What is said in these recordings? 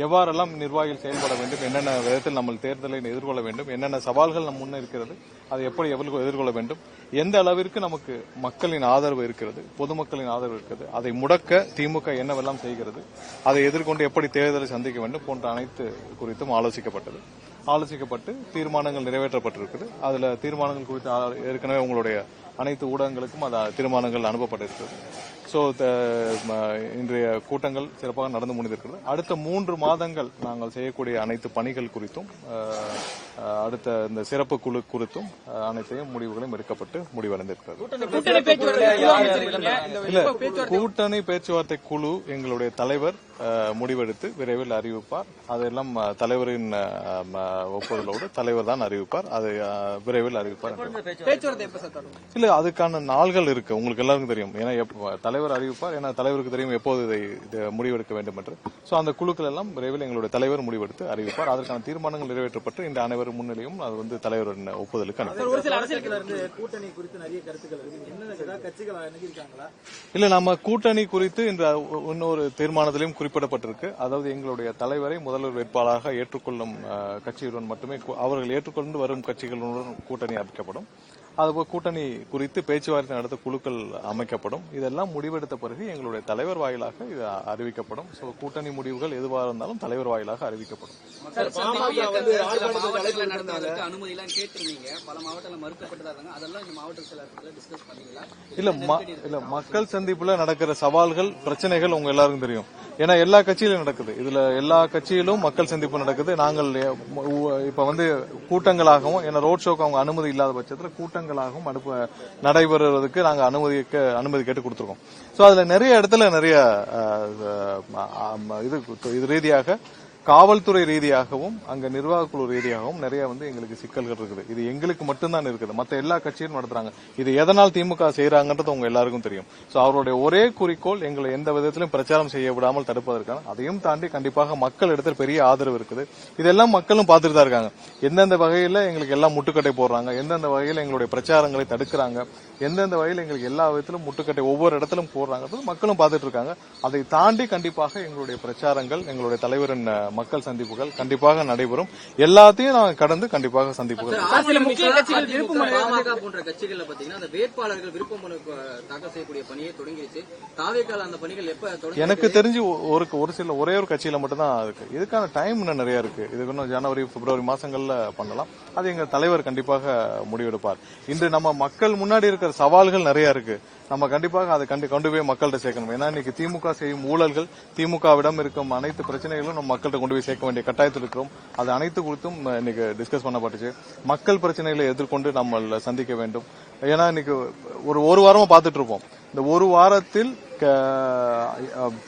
எவ்வாறெல்லாம் நிர்வாகிகள் செயல்பட வேண்டும், என்னென்ன விதத்தில் நம்ம தேர்தலை எதிர்கொள்ள வேண்டும், என்னென்ன சவால்கள் நம் முன்னே இருக்கிறது, அதை எப்படி எதிர்கொள்ள வேண்டும், எந்த அளவிற்கு நமக்கு மக்களின் ஆதரவு இருக்கிறது, பொதுமக்களின் ஆதரவு இருக்கிறது, அதை முடக்க திமுக என்னவெல்லாம் செய்கிறது, அதை எதிர்கொண்டு எப்படி தேர்தலை சந்திக்க வேண்டும் போன்ற அனைத்து குறித்தும் ஆலோசிக்கப்பட்டு தீர்மானங்கள் நிறைவேற்றப்பட்டிருக்குது. அதுல தீர்மானங்கள் குறித்து ஏற்கனவே உங்களுடைய அனைத்து ஊடகங்களுக்கும் அந்த தீர்மானங்கள் அனுப்பப்பட்டிருக்கிறது. சோ இன்றைய கூட்டங்கள் சிறப்பாக நடந்து முடிந்திருக்கிறது. அடுத்த 3 மாதங்கள் நாங்கள் செய்யக்கூடிய அனைத்து பணிகள் குறித்தும் அடுத்த இந்த சிறப்பு குழு குறித்தும் அனைத்தையும் முடிவுகளையும் எடுக்கப்பட்டு முடிவடைந்திருக்கிறது. கூட்டணி பேச்சுவார்த்தை குழு எங்களுடைய தலைவர் முடிவெடுத்து விரைவில் அறிவிப்பார். அதெல்லாம் தலைவரின் ஒப்புதலோடு தலைவர் தான் அறிவிப்பார். அதை விரைவில் அறிவிப்பார். இல்ல, அதுக்கான நாள்கள் இருக்கு, உங்களுக்கு எல்லாருக்கும் தெரியும். ஏன்னா தலைவர் அறிவிப்பார், ஏன்னா தலைவருக்கு தெரியும் எப்போது இதை முடிவெடுக்க வேண்டும் என்று. சோ அந்த குழுக்கள் எல்லாம் விரைவில் எங்களுடைய தலைவர் முடிவெடுத்து அறிவிப்பார். அதற்கான தீர்மானங்கள் நிறைவேற்றப்பட்டு இந்த அனைவரும் முன்னிலையும் அது வந்து தலைவரின் ஒப்புதலுக்கு இல்ல, நம்ம கூட்டணி குறித்து இன்னொரு தீர்மானத்திலும் குறிப்பிடப்பட்டிருக்கு. அதாவது எங்களுடைய தலைவரை முதல்வர் வேட்பாளராக ஏற்றுக்கொள்ளும் கட்சியுடன் மட்டுமே, அவர்கள் ஏற்றுக்கொண்டு வரும் கட்சிகளுடன் கூட்டணி அமைக்கப்படும். அதுபோல் கூட்டணி குறித்து பேச்சுவார்த்தை நடத்த குழுக்கள் அமைக்கப்படும். இதெல்லாம் முடிவெடுத்த பிறகு எங்களுடைய தலைவர் வாயிலாக இது அறிவிக்கப்படும். சோ கூட்டணி முடிவுகள் எதுவாக இருந்தாலும் தலைவர் வாயிலாக அறிவிக்கப்படும். இல்ல, மக்கள் சந்திப்புல நடக்கிற சவால்கள், பிரச்சனைகள் உங்க எல்லாருக்கும் தெரியும். ஏன்னா எல்லா கட்சியிலும் நடக்குது. இதுல எல்லா கட்சியிலும் மக்கள் சந்திப்பு நடக்குது. நாங்கள் இப்ப வந்து கூட்டங்களாகவும், ஏன்னா ரோட் ஷோக்கு அவங்க அனுமதி இல்லாத பட்சத்தில் கூட்டங்களாகவும் நடைபெறுவதற்கு நாங்கள் அனுமதி கேட்டு கொடுத்திருக்கோம். சோ அதுல நிறைய இடத்துல நிறைய இது ரீதியாக, காவல்துறை ரீதியாகவும் அங்க நிர்வாக குழு ரீதியாகவும் நிறைய வந்து எங்களுக்கு சிக்கல்கள் இருக்குது. இது எங்களுக்கு மட்டும்தான் இருக்குது, மற்ற எல்லா கட்சியும் நடத்துறாங்க. இது எதனால் திமுக செய்யறாங்கன்றது உங்க எல்லாருக்கும் தெரியும். சோ அவருடைய ஒரே குறிக்கோள் எங்களை எந்த விதத்திலும் பிரச்சாரம் செய்ய விடாமல் தடுப்பதற்கான. அதையும் தாண்டி கண்டிப்பாக மக்கள் இடத்துல பெரிய ஆதரவு இருக்குது. இதெல்லாம் மக்களும் பார்த்துட்டு தான் இருக்காங்க. எந்தெந்த வகையில எங்களுக்கு எல்லாம் முட்டுக்கட்டை போடுறாங்க, எந்தெந்த வகையில எங்களுடைய பிரச்சாரங்களை தடுக்கிறாங்க, எந்தெந்த வகையில் எங்களுக்கு எல்லா விதத்திலும் முட்டுக்கட்டை ஒவ்வொரு இடத்திலும் போடுறாங்க, மக்களும் பார்த்துட்டு இருக்காங்க. அதை தாண்டி கண்டிப்பாக எங்களுடைய பிரச்சாரங்கள், எங்களுடைய தலைவரின் மக்கள் சந்திப்புகள் கண்டிப்பாக நடைபெறும். எல்லாத்தையும் நாங்கள் கடந்து கண்டிப்பாக சந்திப்புகள். போன்ற கட்சிகள் பாத்தீங்கன்னா வேட்பாளர்கள் விருப்பமனு தாக்கல் செய்யக்கூடிய பணியை தொடங்கிடுச்சு. தாவேக்கால அந்த பணிகள் எப்ப? எனக்கு தெரிஞ்சு ஒரே ஒரு கட்சியில மட்டும்தான் இருக்கு. இதுக்கான டைம் இன்னும் நிறைய இருக்கு. இதுக்கு இன்னும் ஜனவரி, பிப்ரவரி மாசங்கள்ல பண்ணலாம். அது எங்க தலைவர் கண்டிப்பாக முடிவெடுப்பார். இன்று நம்ம மக்கள் முன்னாடி இருக்கிற சவால்கள் நிறைய இருக்கு. நம்ம கண்டிப்பாக அதை கொண்டு போய் மக்கள்கிட்ட சேர்க்கணும். ஏன்னா இன்னைக்கு திமுக செய்யும் ஊழல்கள், திமுகவிடம் இருக்கும் அனைத்து பிரச்சனைகளும் நம்ம மக்கள்கிட்ட கொண்டு போய் சேர்க்க வேண்டிய கட்டாயத்தில் இருக்கிறோம். அது அனைத்து குறித்தும் இன்னைக்கு டிஸ்கஸ் பண்ணப்பட்டுச்சு. மக்கள் பிரச்சனைகளை எதிர்கொண்டு நம்ம சந்திக்க வேண்டும். ஏன்னா இன்னைக்கு ஒரு வாரமா பார்த்துட்டு இருப்போம். இந்த ஒரு வாரத்தில்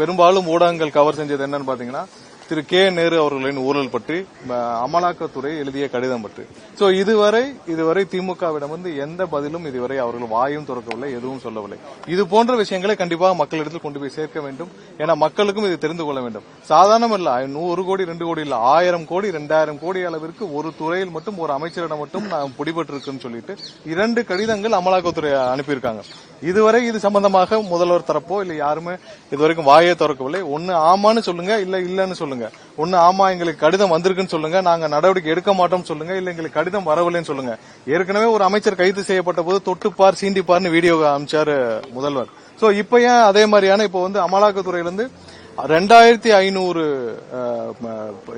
பெரும்பாலும் ஊடகங்கள் கவர் செஞ்சது என்னன்னு பாத்தீங்கன்னா, திரு கே நேரு அவர்களின் ஊழல் பற்றி அமலாக்கத்துறை எழுதிய கடிதம் பற்றி. சோ இதுவரை திமுகவிடம் வந்து எந்த பதிலும் இதுவரை அவர்கள் வாயும் திறக்கவில்லை, எதுவும் சொல்லவில்லை. இது போன்ற விஷயங்களை கண்டிப்பாக மக்களிடத்தில் கொண்டு போய் சேர்க்க வேண்டும். ஏன்னா மக்களுக்கும் இது தெரிந்து கொள்ள வேண்டும். சாதாரணம் இல்ல, 1 கோடி 2 கோடி இல்ல, 1000 கோடி 2000 கோடி அளவிற்கு ஒரு துறையில் மட்டும், ஒரு அமைச்சரிடம் மட்டும் நான் பிடிபட்டு இருக்குன்னு சொல்லிட்டு 2 கடிதங்கள் அமலாக்கத்துறை அனுப்பியிருக்காங்க. இதுவரை இது சம்பந்தமாக முதல்வர் தரப்போ இல்ல யாருமே இதுவரைக்கும் வாயே திறக்கவில்லை. ஒன்னு ஆமான்னு சொல்லுங்க, இல்ல இல்லன்னு சொல்லுங்க. ஒன்னு ஆமா எங்களுக்கு கடிதம் வந்திருக்குன்னு சொல்லுங்க, நாங்க நடவடிக்கை எடுக்க மாட்டோம் சொல்லுங்க, இல்ல எங்களுக்கு கடிதம் வரவில்லைன்னு சொல்லுங்க. ஏற்கனவே ஒரு அமைச்சர் கைது செய்யப்பட்ட போது தொட்டுப்பார் சீண்டிப்பார்னு வீடியோ அமைச்சாரு முதல்வர். சோ இப்ப ஏன் அதே மாதிரியான இப்ப வந்து அமலாக்கத்துறையிலிருந்து 2500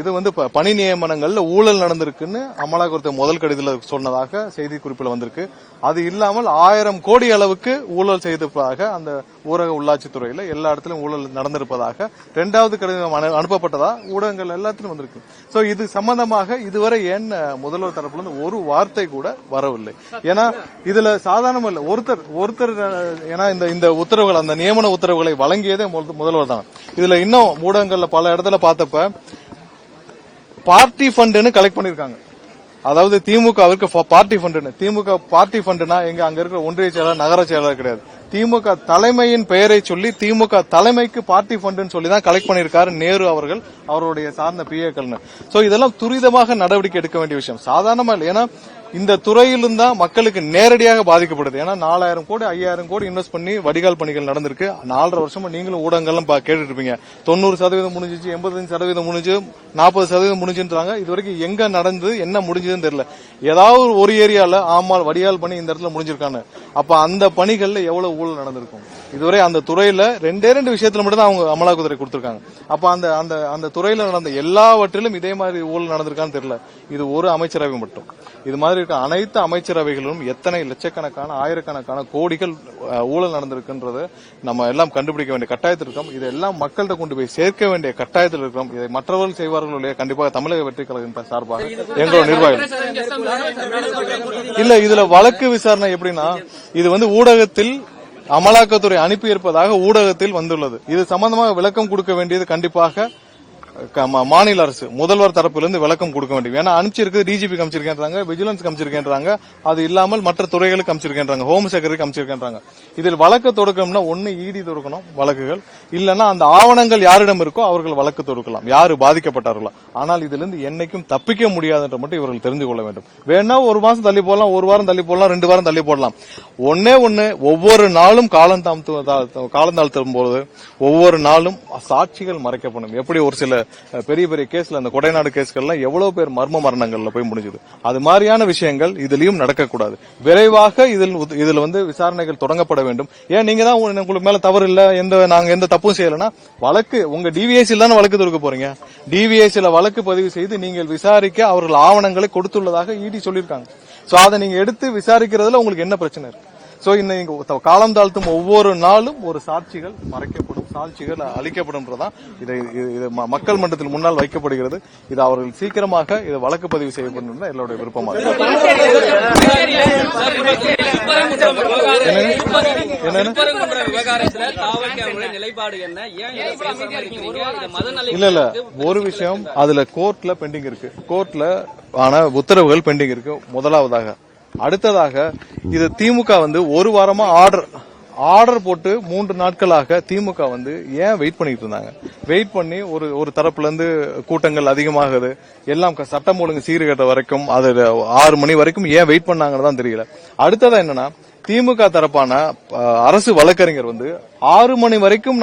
இது வந்து பணி நியமனங்கள்ல ஊழல் நடந்திருக்குன்னு அமலாக்கத்துறை முதல் கடிதத்தில் சொன்னதாக செய்தி குறிப்பில் வந்திருக்கு. அது இல்லாமல் 1000 கோடி அளவுக்கு ஊழல் செய்ததாக அந்த ஊரக உள்ளாட்சி துறையில எல்லா இடத்திலும் ஊழல் நடந்திருப்பதாக 2வது கடிதம் அனுப்பப்பட்டதா ஊடகங்கள் எல்லாத்திலும் வந்திருக்கு. சோ இது சம்பந்தமாக இதுவரை ஏன் முதல்வர் தரப்புல இருந்து ஒரு வார்த்தை கூட வரவில்லை. ஏன்னா இதுல சாதாரணம் இல்ல, ஒருத்தர் ஏன்னா இந்த உத்தரவுகள், அந்த நியமன உத்தரவுகளை வழங்கியதே முதல்வர் தான். இதுல இன்னும் ஊடகங்கள்ல பல இடத்துல பார்த்தப்ப பார்ட்டி ஃபண்டுன்னு கலெக்ட் பண்ணிருக்காங்க. அதாவது திமுகவிற்கு பார்ட்டி ஃபண்டுன்னு. திமுக பார்ட்டி ஃபண்டுனா எங்க அங்க இருக்கிற ஒன்றிய செயலாளர், நகர செயலாளர் கிடையாது. திமுக தலைமையின் பெயரை சொல்லி திமுக தலைமைக்கு பார்ட்டி ஃபண்டுன்னு சொல்லி தான் கலெக்ட் பண்ணிருக்காரு நேரு அவர்கள், அவருடைய சார்ந்த பிஏக்கள்னு. சோ இதெல்லாம் துரிதமாக நடவடிக்கை எடுக்க வேண்டிய விஷயம், சாதாரணமா இல்லை. ஏன்னா இந்த துறையிலும் தான் மக்களுக்கு நேரடியாக பாதிக்கப்படுது. ஏன்னா 4000 கோடி 5000 கோடி இன்வெஸ்ட் பண்ணி வடிகால் பணிகள் நடந்திருக்கு. 4.5 வருஷமா நீங்களும் ஊடகங்கள்லாம் கேட்டுட்டு இருப்பீங்க. 90% முடிஞ்சிச்சு, 85% முடிஞ்சு, 40% முடிஞ்சுன்றாங்க. இது வரைக்கும் எங்க நடந்தது, என்ன முடிஞ்சதுன்னு தெரியல. ஏதாவது ஒரு ஏரியால ஆமால் வடிகால் பணி இந்த இடத்துல முடிஞ்சிருக்கான்னு, அப்ப அந்த பணிகள்ல எவ்வளவு ஊழல் நடந்திருக்கும்? இதுவரை அந்த துறையில 2 விஷயத்துல மட்டும் தான் அவங்க அமலாக்கத்துறை கொடுத்திருக்காங்க. அப்ப அந்த துறையில நடந்த எல்லாவற்றிலும் இதே மாதிரி ஊழல் நடந்திருக்கான்னு தெரியல. இது ஒரு அமைச்சரவை மட்டும். இது மாதிரி இருக்க அனைத்து அமைச்சரவைகளிலும் எத்தனை லட்சக்கணக்கான ஆயிரக்கணக்கான கோடிகள் ஊழல் நடந்திருக்குன்றது நம்ம எல்லாம் கண்டுபிடிக்க வேண்டிய கட்டாயத்தில் இருக்கோம். இதெல்லாம் மக்கள்கிட்ட கொண்டு போய் சேர்க்க வேண்டிய கட்டாயத்தில் இருக்கிறோம். இதை மற்றவர்கள் செய்வார்கள் இல்லையா, கண்டிப்பாக தமிழக வெற்றி கழகத்தின் சார்பாக எங்களோட நிர்வாகிகள் இல்ல. இதுல வழக்கு விசாரணை எப்படின்னா, இது ஊடகத்தில் அமலாக்கத்துறை அனுப்பியிருப்பதாக ஊடகத்தில் வந்துள்ளது. இது சம்பந்தமாக விளக்கம் கொடுக்க வேண்டியது கண்டிப்பாக மாநில அரசு முதல்வர் தரப்பிலிருந்து விளக்கம் கொடுக்க வேண்டும். ஏன்னா அனுப்பிச்சிருக்கு, டிஜிபி அமைச்சிருக்கேன்றாங்க, விஜிலன்ஸ் அமைச்சிருக்கேன்றாங்க, அது இல்லாமல் மற்ற துறைகளுக்கு அமைச்சிருக்கேன்றாங்க, ஹோம் செக்ரட்டரிக்கு அமைச்சிருக்கேன்றாங்க. இதில் வழக்கு தொடுக்கணும்னா ஒன்னு இடி தொடுக்கணும் வழக்குகள், இல்லன்னா அந்த ஆவணங்கள் யாரிடம் இருக்கோ அவர்கள் வழக்கு தொடுக்கலாம், யாரு பாதிக்கப்பட்டார்களோ. ஆனால் இதிலிருந்து என்னைக்கும் தப்பிக்க முடியாதுன்ற மட்டும் இவர்கள் தெரிந்து கொள்ள வேண்டும். வேணா ஒரு மாசம் தள்ளி போடலாம், ஒரு வாரம் தள்ளி போடலாம், 2 வாரம் தள்ளி போடலாம். ஒன்னே ஒவ்வொரு நாளும் காலம் தாழ்த்தும் போது ஒவ்வொரு நாளும் சாட்சிகள் மறைக்கப்படும். எப்படி ஒரு சில பெரிய பெரிய கேஸ்ல, அந்த கொடைநாடு கேஸ்கள்லாம் எவ்வளவு பேர் மர்ம மரணங்கள்ல போய் முடிஞ்சது. அது மாதிரியான விஷயங்கள் இதுலயும் நடக்கக்கூடாது. விரைவாக இதுல விசாரணைகள் தொடங்கப்பட வேண்டும். ஏன் நீங்க தான் உங்களுக்கு மேல தவறு இல்ல, நாங்க எந்த தப்பும் செய்யலன்னா வழக்கு உங்க டிவிஎஸ்சில தானே வழக்கு தொடுக்க போறீங்க. டிவிஎஸ்சில வழக்கு பதிவு செய்து நீங்கள் விசாரிக்க அவர்கள் ஆவணங்களை கொடுத்துள்ளதாக இடி சொல்லியிருக்காங்க. சோ அதை நீங்க எடுத்து விசாரிக்கிறதுல உங்களுக்கு என்ன பிரச்சனை இருக்கு? சோ இந்த காலம் தாழ்த்தும் ஒவ்வொரு நாளும் ஒரு சாட்சிகள் மறைக்கப்படும், சாட்சிகள் அளிக்கப்படும்ன்றதான் இது மக்கள் மன்றத்தில் முன்னால் வைக்கப்படுகிறது. இது அவர்கள் சீக்கிரமாக இதை வழக்கு பதிவு செய்யப்படும் என்னுடைய விருப்பமாக. இல்ல ஒரு விஷயம் அதுல கோர்ட்ல பெண்டிங் இருக்கு, கோர்ட்ல ஆன உத்தரவுகள் பெண்டிங் இருக்கு முதலாவதாக. அடுத்ததாக இது திமுக ஒரு வாரமா ஆர்டர் போட்டு 3 நாட்களாக திமுக ஏன் வெயிட் பண்ணிட்டு இருந்தாங்க? வெயிட் பண்ணி ஒரு தரப்புல இருந்து கூட்டங்கள் அதிகமாகுது, எல்லாம் சட்டம் ஒழுங்கு சீர்கேட்ட வரைக்கும், அது 6 மணி வரைக்கும் ஏன் வெயிட் பண்ணாங்கன்னு தான் தெரியல. அடுத்ததா என்னன்னா, திமுக தரப்பான அரசு வழக்கறிஞர் 6 மணி வரைக்கும்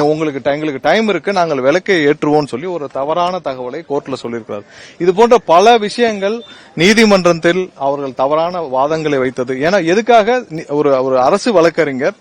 எங்களுக்கு டைம் இருக்கு, நாங்கள் விளக்கை ஏற்றுவோம் சொல்லி ஒரு தவறான தகவலை கோர்ட்ல சொல்லியிருக்கிறார். இது போன்ற பல விஷயங்கள் நீதிமன்றத்தில் அவர்கள் தவறான வாதங்களை வைத்தது. ஏன்னா எதுக்காக ஒரு அரசு வழக்கறிஞர்,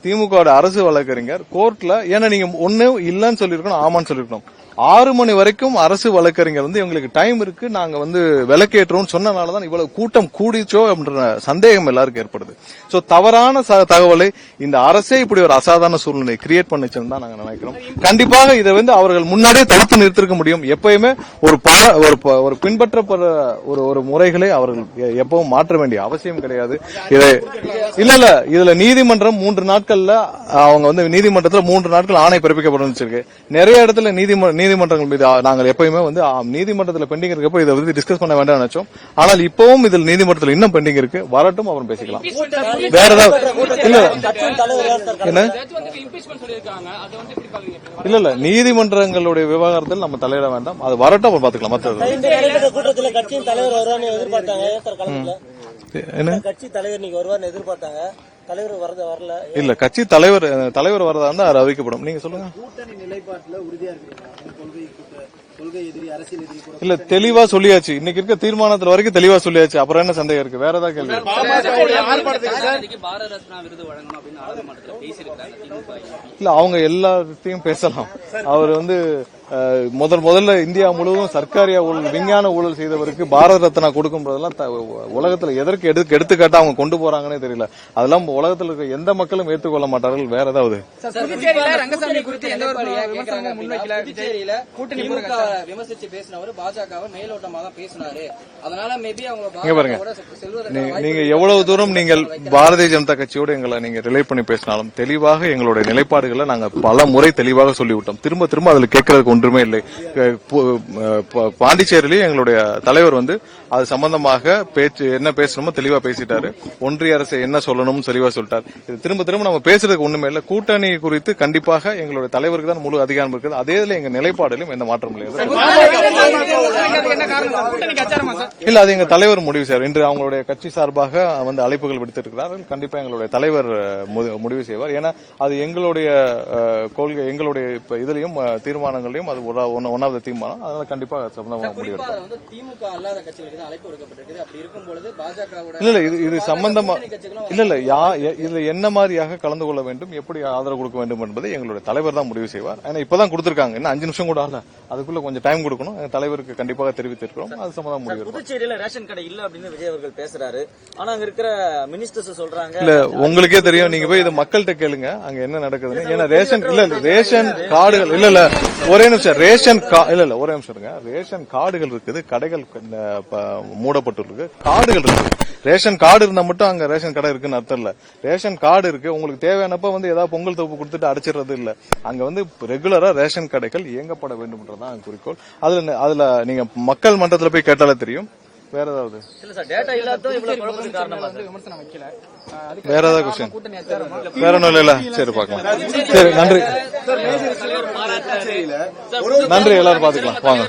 திமுக அரசு வழக்கறிஞர் கோர்ட்ல, ஏன்னா நீங்க ஒண்ணு இல்லன்னு சொல்லிருக்கணும், ஆமான்னு சொல்லிருக்கணும். 6 மணி வரைக்கும் அரசு வழக்கறிஞர் எங்களுக்கு டைம் இருக்கு, நாங்க விளக்கேற்றோம் சொன்னனாலதான் இவ்வளவு கூட்டம் கூடிச்சோ என்ற சந்தேகம் எல்லாருக்கும் ஏற்படுது. சோ தவறான தகவலை இந்த அரசே இப்படி ஒரு அசாதாரண சூழ்நிலை கிரியேட் பண்ணிச்சுன்னு தான் நாங்க நினைக்கிறோம். கண்டிப்பாக இதை அவர்கள் முன்னாடியே தடுத்து நிறுத்திருக்க முடியும். எப்பயுமே ஒரு பின்பற்றப்படுற ஒரு முறைகளை அவர்கள் எப்பவும் மாற்ற வேண்டிய அவசியம் கிடையாது. இல்ல இதுல நீதிமன்றம் 3 நாட்கள்ல அவங்க நீதிமன்றத்தில் 3 நாட்கள் ஆணை பிறப்பிக்கப்படும் வச்சிருக்கு. நிறைய இடத்துல நீதிமன்றங்கள் மீது நாங்கள் எப்பயுமே நீதிமன்றத்தில் பெண்டிங் இருக்கப்போ இதை டிஸ்கஸ் பண்ண வேண்டாம் நினைச்சோம். ஆனால் இப்பவும் இதில் நீதிமன்றத்தில் இன்னும் பெண்டிங் இருக்கு, வரட்டும், அப்புறம் பேசிக்கலாம். வேற ஏதாவது இல்ல நீதிமன்றங்களுடைய விவகாரத்தில் நம்ம தலையிட வேண்டாம், அது வரட்டும், அப்புறம் பாத்துக்கலாம். கூட்டத்தில் கட்சியின் தலைவர் வருவார்னு எதிர்பார்த்தாங்க, கட்சி தலைவர் நீங்க வருவார்னு எதிர்பார்த்தாங்க, தலைவர் வரல. இல்ல கட்சி தலைவர் வரதா இருந்தா அறிவிக்கப்படும். நீங்க சொல்லுங்க. கூட்டணி நிலைப்பாட்டுல உறுதியா இருக்கு, கொள்கை எதிரி, அரசியல் எதிரி கூட இல்ல தெளிவா சொல்லியாச்சு. இன்னைக்கு இருக்க தீர்மானத்துல வரைக்கும் தெளிவா சொல்லியாச்சு. அப்புறம் என்ன சந்தேகம் இருக்கு? வேற ஏதாவது கேள்வி? இல்ல அவங்க எல்லாத்தையும் பேசலாம். அவர் முதல்ல இந்தியா முழுவதும் சர்க்காரியா ஊழல், விஞ்ஞான ஊழல் செய்தவருக்கு பாரத ரத்னா கொடுக்கும்போதெல்லாம் உலகத்துல எதற்கு எடுத்துக்காட்டா அவங்க கொண்டு போறாங்கன்னே தெரியல. அதெல்லாம் உலகத்துல இருக்க எந்த மக்களும் ஏற்றுக்கொள்ள மாட்டார்கள். வேற ஏதாவது விமர்சிச்சு பேசினவர் பாஜகவை மேலோட்டமாக தான் பேசினாரு. அதனால மேபி நீங்க எவ்வளவு தூரம் நீங்கள் பாரதிய ஜனதா கட்சியோட எங்களை நீங்க ரிலேட் பண்ணி பேசினாலும் தெளிவாக எங்களுடைய நிலைப்பாடுகளை நாங்க பல முறை தெளிவாக சொல்லிவிட்டோம். திரும்ப அதுல கேட்கறதுக்கு ஒன்றுமே இல்லை. பாண்டிச்சேரியிலேயே எங்களுடைய தலைவர் வந்து அது சம்பந்தமாக என்ன பேசணுமோ தெளிவா பேசிட்டாரு. ஒன்றிய அரசு என்ன சொல்லணும்னு தெளிவா சொல்லிட்டாரு. இது திரும்ப திரும்ப நம்ம பேசுறதுக்கு ஒண்ணுமே இல்லை. கூட்டணி குறித்து கண்டிப்பாக எங்களுடைய தலைவருக்கு தான் முழு அதிகாரம் இருக்குது. அதே இதுல எங்க நிலைப்பாடிலும் எந்த மாற்றம் இல்லை. இல்ல, அது எங்க தலைவர் முடிவு செய்வார். இன்று அவங்களுடைய கட்சி சார்பாக வந்து அழைப்புகள் விடுத்திருக்கிறார்கள். கண்டிப்பா எங்களுடைய தலைவர் முடிவு செய்வார். ஏன்னா அது எங்களுடைய கொள்கை, எங்களுடைய இதுலயும் தீர்மானங்களையும் அது ஒன்னாவது தீர்மானம். அதனால கண்டிப்பா சம்பந்தமாக முடிவு திமுக அல்லாத கட்சிகளுக்கு அழைப்பு விடுக்கப்பட்டிருக்கு. அப்படி இருக்கும்பொழுது பாஜக இல்ல இது சம்பந்தமா இல்ல இதுல என்ன மாதிரியாக கலந்து கொள்ள வேண்டும், எப்படி ஆதரவு கொடுக்க வேண்டும் என்பதை எங்களுடைய தலைவர் தான் முடிவு செய்வார். ஏன்னா இப்பதான் கொடுத்திருக்காங்க, இன்னும் 5 நிமிஷம் கூட ஆகல. அதுக்குள்ள கொஞ்சம் டைம் கொடுக்கணும். எங்க தலைவருக்கு கண்டிப்பாக தெரிவித்திருக்கிறோம். அது சம்பந்தமா முடிவு. புதுச்சேரியில ரேஷன் கடை இல்ல அப்படின்னு விஜய் அவர்கள் பேசுறாரு. ஆனா அங்க இருக்கிற மினிஸ்டர்ஸ் சொல்றாங்க. இல்ல, உங்களுக்கே தெரியும். நீங்க போய் இதை மக்கள்கிட்ட கேளுங்க அங்க என்ன நடக்குதுன்னு. ஏன்னா ரேஷன் கார்டுகள் இல்ல ஒரே நிமிஷம் ரேஷன் ஒரே நிமிஷம் இருங்க. ரேஷன் கார்டுகள் இருக்குது, கடைகள் மூடப்பட்டிருக்கு, கார்டுகள் இருக்கு. ரேஷன் கார்டு இருந்தா மட்டும் அங்க ரேஷன் கடை இருக்குன்னு அர்த்தம் இல்ல. ரேஷன் கார்டு இருக்கு, உங்களுக்கு தேவையானப்ப வந்து ஏதாவது பொங்கல் தொகுப்பு கொடுத்துட்டு அடிச்சிடறது இல்ல. அங்க வந்து ரெகுலரா ரேஷன் கடைகள் இயங்கப்பட வேண்டும்ன்றதான் குறிக்கோள். அதுல நீங்க மக்கள் மன்றத்துல போய் கேட்டாலே தெரியும். வேற ஏதாவது வேற ஏதாவது கொஸ்டின் வேற ஒன்றும் இல்ல. சரி, பார்க்கலாம். சரி, நன்றி. எல்லாரும் பாத்துக்கலாம் வாங்க.